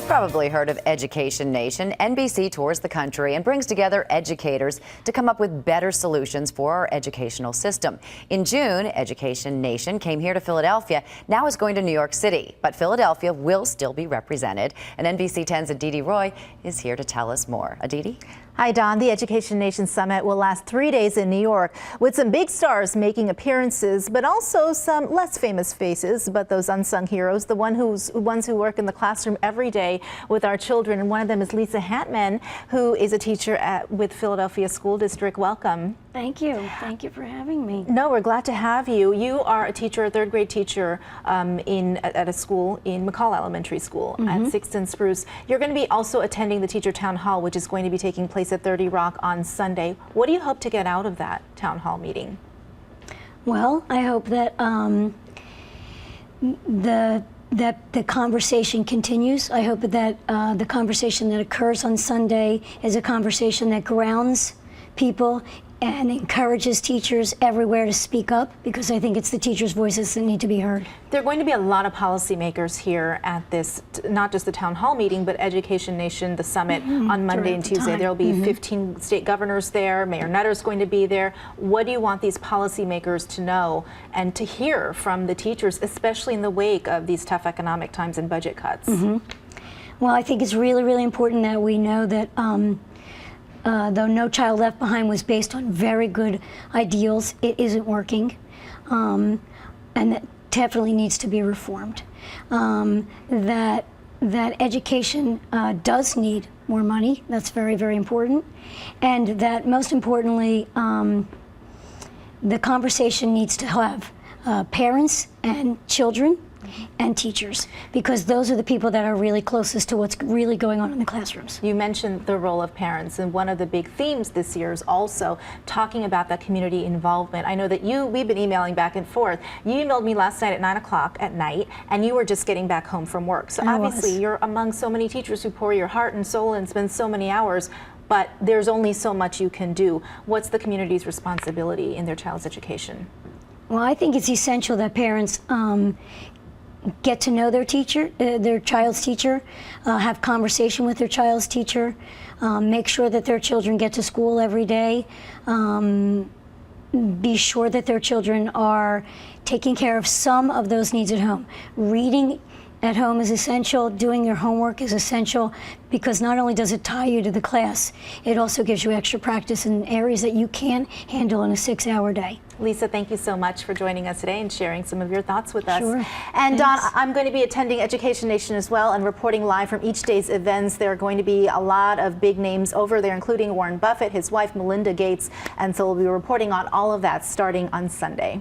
You've probably heard of Education Nation. NBC tours the country and brings together educators to come up with better solutions for our educational system. In June, Education Nation came here to Philadelphia. Now it's going to New York City, but Philadelphia will still be represented. And NBC 10's Aditi Roy is here to tell us more. Aditi? Hi, Don. The Education Nation Summit will last 3 days in New York, with some big stars making appearances, but also some less famous faces, but those unsung heroes, the ones who work in the classroom every day with our children. And one of them is Lisa Hantman, who is a teacher with Philadelphia School District. Welcome. Thank you. Thank you for having me. No, we're glad to have you. You are a teacher, a third grade teacher at a school in McCall Elementary School at 6th and Spruce. You're going to be also attending the Teacher Town Hall, which is going to be taking place at 30 Rock on Sunday. What do you hope to get out of that town hall meeting? Well, I hope that the conversation continues. I hope that the conversation that occurs on Sunday is a conversation that grounds people and encourages teachers everywhere to speak up, because I think it's the teachers' voices that need to be heard. There are going to be a lot of policymakers here at this, not just the town hall meeting, but Education Nation, the summit on Monday and Tuesday. There will be 15 state governors there. Mayor Nutter's going to be there. What do you want these policymakers to know and to hear from the teachers, especially in the wake of these tough economic times and budget cuts? Well, I think it's really, really important that we know that though No Child Left Behind was based on very good ideals, it isn't working, and that definitely needs to be reformed. That education does need more money. That's very, very important, and that most importantly, the conversation needs to have parents and children and teachers, because those are the people that are really closest to what's really going on in the classrooms. You mentioned the role of parents, and one of the big themes this year is also talking about that community involvement. I know that we've been emailing back and forth. You emailed me last night at 9 o'clock at night, and you were just getting back home from work. So obviously you're among so many teachers who pour your heart and soul and spend so many hours, but there's only so much you can do. What's the community's responsibility in their child's education? Well, I think it's essential that parents get to know their teacher, their child's teacher, have conversation with their child's teacher, make sure that their children get to school every day, be sure that their children are taking care of some of those needs at home. Reading at home is essential. Doing your homework is essential, because not only does it tie you to the class, it also gives you extra practice in areas that you can't handle in a 6-hour day. Lisa, thank you so much for joining us today and sharing some of your thoughts with us. Sure. And Don, I'm going to be attending Education Nation as well and reporting live from each day's events. There are going to be a lot of big names over there, including Warren Buffett, his wife Melinda Gates, and so we'll be reporting on all of that starting on Sunday.